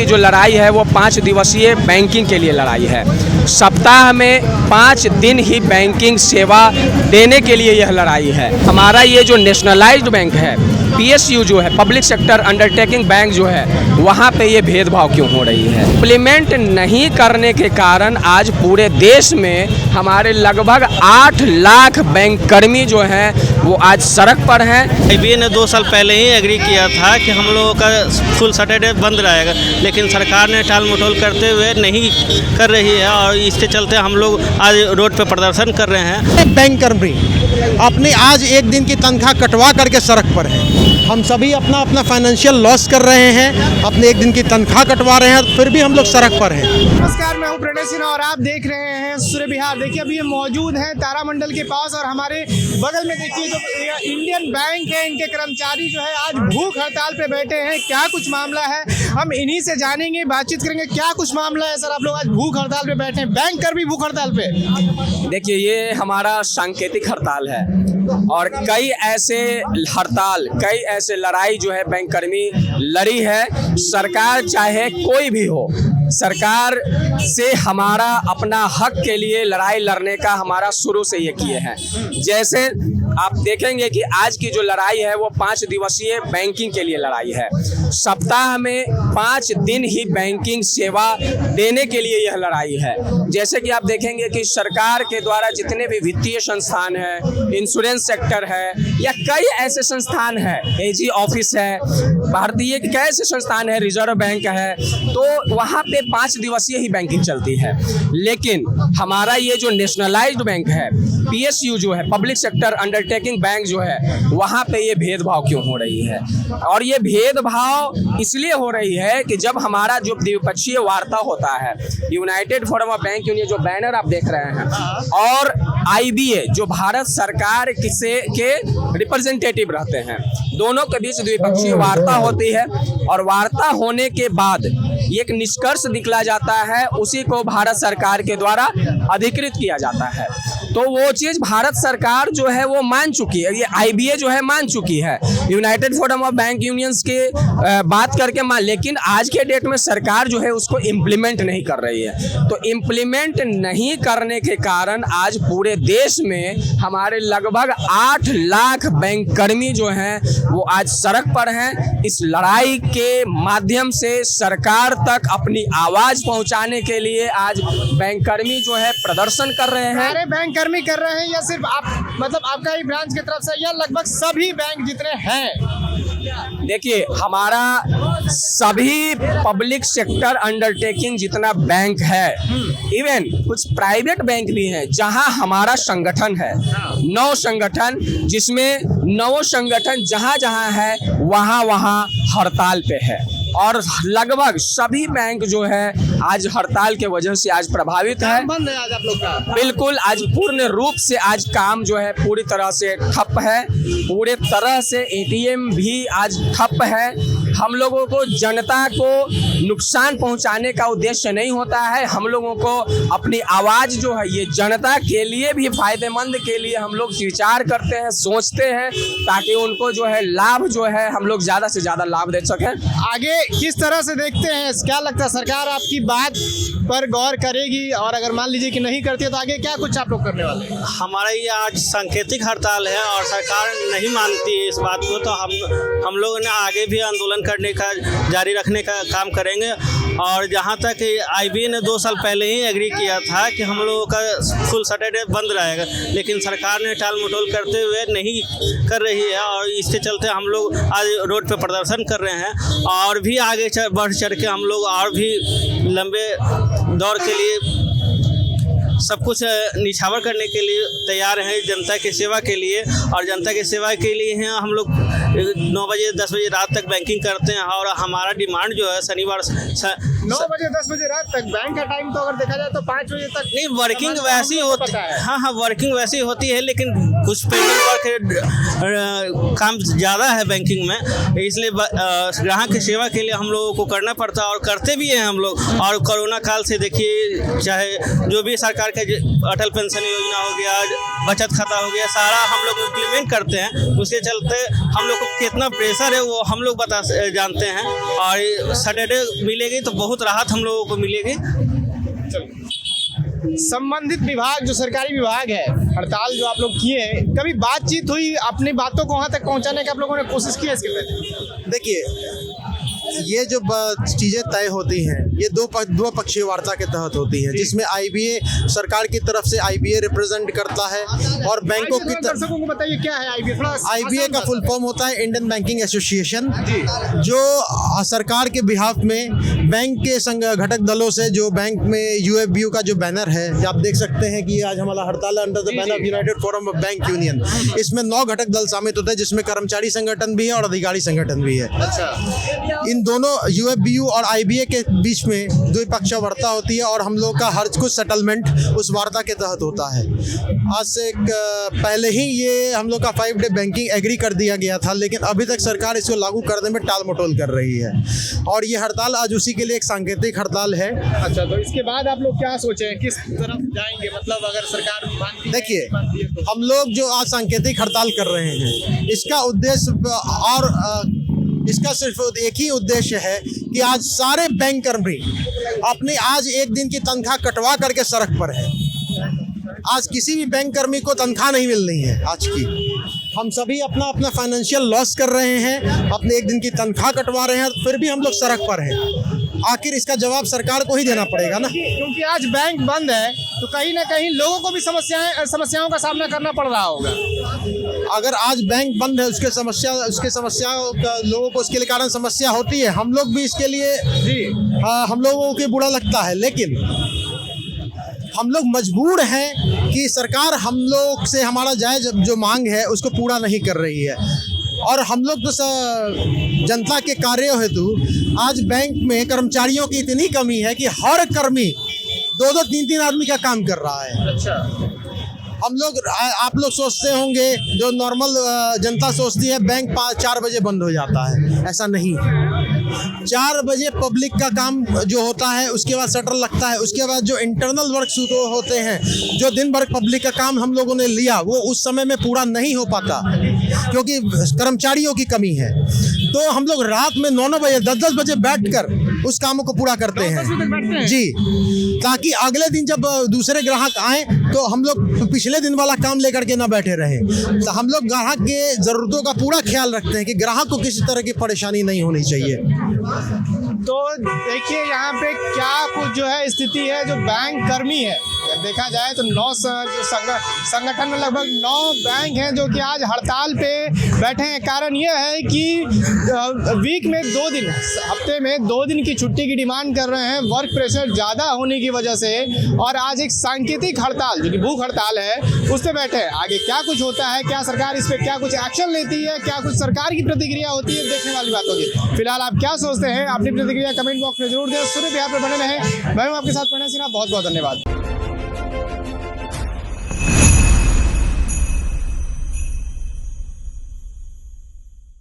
जो लड़ाई है वो 5 दिवसीय बैंकिंग के लिए लड़ाई है। सप्ताह में 5 दिन ही बैंकिंग सेवा देने के लिए यह लड़ाई है। हमारा ये जो नेशनलाइज्ड बैंक है, PSU जो है, पब्लिक सेक्टर अंडरटेकिंग बैंक जो है, वहाँ पे ये भेदभाव क्यों हो रही है? इम्प्लीमेंट नहीं करने के कारण आज पूरे देश में हमारे लगभग 8 लाख बैंक कर्मी जो हैं वो आज सड़क पर हैं। IBA ने 2 साल पहले ही एग्री किया था कि हम लोगों का फुल सैटरडे बंद रहेगा, लेकिन सरकार ने टाल मटोल करते हुए नहीं कर रही है और इसके चलते हम लोग आज रोड पर प्रदर्शन कर रहे हैं। बैंक कर्मी अपनी आज एक दिन की तनख्वाह कटवा करके सड़क पर है। हम सभी अपना अपना फाइनेंशियल लॉस कर रहे हैं, अपने एक दिन की तनख्वाह कटवा रहे हैं, फिर भी हम लोग सड़क पर हैं। नमस्कार, मैं हूं प्रणय सिन्हा और आप देख रहे हैं सूर्य बिहार। देखिए अभी ये मौजूद हैं तारामंडल के पास और हमारे बगल में देखिए जो इंडियन बैंक है, इनके कर्मचारी जो है आज भूख हड़ताल पे बैठे हैं। क्या कुछ मामला है हम इन्हीं से जानेंगे, बातचीत करेंगे। क्या कुछ मामला है सर, आप लोग आज भूख हड़ताल पे बैठे हैं, बैंक कर्मी भूख हड़ताल पे? देखिए, ये हमारा सांकेतिक हड़ताल है और कई ऐसे लड़ाई जो है बैंक कर्मी लड़ी है। सरकार चाहे कोई भी हो, सरकार से हमारा अपना हक के लिए लड़ाई लड़ने का हमारा शुरू से ये किए हैं। जैसे आप देखेंगे कि आज की जो लड़ाई है वो 5 दिवसीय बैंकिंग के लिए लड़ाई है। सप्ताह में 5 दिन ही बैंकिंग सेवा देने के लिए यह लड़ाई है। जैसे कि आप देखेंगे कि सरकार के द्वारा जितने भी वित्तीय संस्थान हैं, इंश्योरेंस सेक्टर है या कई ऐसे संस्थान हैं, AG ऑफिस है, भारतीय कई ऐसे संस्थान है, रिजर्व बैंक है, तो वहाँ पे 5 दिवसीय ही बैंकिंग चलती है। लेकिन हमारा ये जो नेशनलाइज्ड बैंक है, PSU जो है, पब्लिक सेक्टर अंडरटेकिंग बैंक जो है, वहाँ पे ये भेदभाव क्यों हो रही है? और ये भेदभाव इसलिए हो रही है कि जब हमारा जो द्विपक्षीय वार्ता होता है, United forum of bank union जो बैनर आप देख रहे हैं, और IBA जो भारत सरकार के रिप्रेजेंटेटिव रहते हैं, दोनों के बीच द्विपक्षीय वार्ता होती है और वार्ता होने के बाद एक निष्कर्ष निकला जाता है, उसी को भारत सरकार के द्वारा अधिकृत किया जाता है। तो वो चीज़ भारत सरकार जो है वो मान चुकी है, ये IBA जो है मान चुकी है, United forum of bank unions के बात करके मान, लेकिन आज के डेट में सरकार जो है उसको इम्प्लीमेंट नहीं कर रही है। तो इम्प्लीमेंट नहीं करने के कारण आज पूरे देश में हमारे लगभग 8 लाख बैंक कर्मी जो हैं वो आज सड़क पर हैं। इस लड़ाई के माध्यम से सरकार तक अपनी आवाज़ पहुंचाने के लिए आज बैंक कर्मी जो है प्रदर्शन कर रहे हैं। सारे बैंक कर्मी कर रहे हैं या सिर्फ आप, मतलब आपका ही ब्रांच की तरफ से, या लगभग सभी बैंक जितने हैं? देखिए, हमारा सभी पब्लिक सेक्टर अंडरटेकिंग जितना बैंक है, इवन कुछ प्राइवेट बैंक भी हैं जहां हमारा संगठन है, 9 संगठन, जिसमें 9 संगठन जहां जहां है वहां हड़ताल पे है और लगभग सभी बैंक जो है आज हड़ताल के वजह से आज प्रभावित है। बंद है आज आप लोग का? बिल्कुल, आज पूर्ण रूप से आज काम जो है पूरी तरह से ठप है। पूरे तरह से ATM भी आज ठप है। हम लोगों को जनता को नुकसान पहुंचाने का उद्देश्य नहीं होता है। हम लोगों को अपनी आवाज़ जो है ये जनता के लिए भी फायदेमंद के लिए हम लोग विचार करते हैं, सोचते हैं, ताकि उनको जो है लाभ जो है हम लोग ज़्यादा से ज़्यादा लाभ दे सकें। आगे किस तरह से देखते हैं, क्या लगता है सरकार आपकी बात पर गौर करेगी, और अगर मान लीजिए कि नहीं करती है तो आगे क्या कुछ आप लोग करने वाले हैं? हमारा ये आज सांकेतिक हड़ताल है और सरकार नहीं मानती है इस बात को, तो हम लोगों ने आगे भी आंदोलन करने का जारी रखने का काम करेंगे। और जहाँ तक IBA ने 2 साल पहले ही एग्री किया था कि हम लोगों का फुल सैटरडे बंद रहेगा, लेकिन सरकार ने टाल मटोल करते हुए नहीं कर रही है और इसके चलते हम लोग आज रोड पे प्रदर्शन कर रहे हैं और भी आगे बढ़ चढ़ के हम लोग और भी लंबे दौर के लिए सब कुछ निछावर करने के लिए तैयार हैं, जनता की सेवा के लिए। और जनता की सेवा के लिए हैं हम लोग 9 बजे 10 बजे रात तक बैंकिंग करते हैं और हमारा डिमांड जो है शनिवार 9 बजे 10 बजे रात तक। बैंक का टाइम तो अगर देखा जाए तो 5 बजे तक नहीं, वर्किंग वैसी होती है। हाँ, वर्किंग वैसी होती है, लेकिन कुछ पेंडिंग वर्क काम ज़्यादा है बैंकिंग में, इसलिए ग्राहक की सेवा के लिए हम लोगों को करना पड़ता है और करते भी हैं हम लोग। और कोरोना काल से देखिए, चाहे जो भी सरकार के अटल पेंशन योजना हो गया, बचत खाता हो गया, सारा हम लोग इम्प्लीमेंट करते हैं। उसके चलते हम लोग को कितना प्रेशर है वो हम लोग जानते हैं, और सैटरडे मिलेगी तो बहुत राहत हम लोगों को मिलेगी। संबंधित विभाग जो सरकारी विभाग है, हड़ताल जो आप लोग किए हैं, कभी बातचीत हुई, अपनी बातों को वहाँ तक पहुँचाने की आप लोगों ने कोशिश की है इसके पहले? देखिए, ये जो चीज़ें तय होती हैं ये दो पक्षीय वार्ता के तहत होती हैं, जिसमें आईबीए सरकार की तरफ से आईबीए रिप्रेजेंट करता है और बैंकों की तरफ। दर्शकों को बताइए क्या है आईबीए? आईबीए का फुल फॉर्म होता है इंडियन बैंकिंग एसोसिएशन, जो सरकार के बिहाफ में बैंक के घटक दलों से, जो बैंक में यूएफबीयू का जो बैनर है, आप देख सकते हैं कि आज हमारा हड़ताल under the banner of United forum of bank union. इसमें 9 घटक दल शामिल होते हैं, जिसमें कर्मचारी संगठन भी है और अधिकारी संगठन भी है। अच्छा, इन दोनों यूएफबीयू और आईबीए के बीच में द्विपक्षीय वार्ता होती है और हम लोग का हर कुछ सेटलमेंट उस वार्ता के तहत होता है। आज से पहले ही ये हम लोग का 5 डे बैंकिंग एग्री कर दिया गया था, लेकिन अभी तक सरकार इसको लागू करने में टाल मटोल कर रही है और ये हड़ताल आज उसी के लिए एक सांकेतिक हड़ताल है। अच्छा, तो इसके बाद आप लोग क्या सोचे हैं, किस तरफ जाएंगे? मतलब अगर सरकार मानती है, देखिए, तो हम लोग जो आज सांकेतिक हड़ताल कर रहे हैं, इसका उद्देश्य और इसका सिर्फ एक ही उद्देश्य है कि आज सारे बैंक कर्मी अपनी आज एक दिन की तनख्वाह कटवा करके सड़क पर है। आज किसी भी बैंक कर्मी को तनख्वाह नहीं मिल रही है आज की। हम सभी अपना अपना फाइनेंशियल लॉस कर रहे हैं, अपने एक दिन की तनख्वाह कटवा रहे हैं, फिर भी हम लोग सड़क पर हैं। आखिर इसका जवाब सरकार को ही देना पड़ेगा ना, क्योंकि आज बैंक बंद है तो कहीं ना कहीं लोगों को भी समस्याओं का सामना करना पड़ रहा होगा। अगर आज बैंक बंद है, उसके समस्याओं का लोगों को उसके लिए कारण समस्या होती है। हम लोग भी इसके लिए हम लोगों को बुरा लगता है, लेकिन हम लोग मजबूर हैं कि सरकार हम लोग से हमारा जायज़ जो मांग है उसको पूरा नहीं कर रही है। और हम लोग तो जनता के कार्य हेतु आज बैंक में कर्मचारियों की इतनी कमी है कि हर कर्मी 2-2, 3-3 आदमी का काम कर रहा है। अच्छा, आप लोग सोचते होंगे, जो नॉर्मल जनता सोचती है, बैंक 4 बजे बंद हो जाता है। ऐसा नहीं, 4 बजे पब्लिक का काम जो होता है, उसके बाद शटर लगता है, उसके बाद जो इंटरनल वर्क होते हैं, जो दिन भर पब्लिक का काम हम लोगों ने लिया, वो उस समय में पूरा नहीं हो पाता क्योंकि कर्मचारियों की कमी है। तो हम लोग रात में 9-9 बजे 10-10 बजे बैठकर उस कामों को पूरा करते हैं जी, ताकि अगले दिन जब दूसरे ग्राहक आए तो हम लोग पिछले दिन वाला काम लेकर के ना बैठे रहे। तो हम लोग ग्राहक के ज़रूरतों का पूरा ख्याल रखते हैं कि ग्राहक को किसी तरह की परेशानी नहीं होनी चाहिए। तो देखिए यहाँ पे क्या कुछ जो है स्थिति है, जो बैंक कर्मी है, देखा जाए तो 9 संगठन में लगभग 9 बैंक हैं जो कि आज हड़ताल पे बैठे हैं। कारण ये है कि वीक में 2 दिन, हफ्ते में 2 दिन की छुट्टी की डिमांड कर रहे हैं, वर्क प्रेशर ज़्यादा होने की वजह से, और आज एक सांकेतिक हड़ताल जो कि भूख हड़ताल है उस पर बैठे हैं। आगे क्या कुछ होता है, क्या सरकार इस पर क्या कुछ एक्शन लेती है, क्या कुछ सरकार की प्रतिक्रिया होती है, देखने वाली बात होगी। फिलहाल आप क्या सोचते हैं, अपनी प्रतिक्रिया कमेंट बॉक्स में जरूर दें। सूर्य बिहार पर बने रहें। मैं हूं आपके साथ प्रणय सिन्हा, बहुत बहुत धन्यवाद।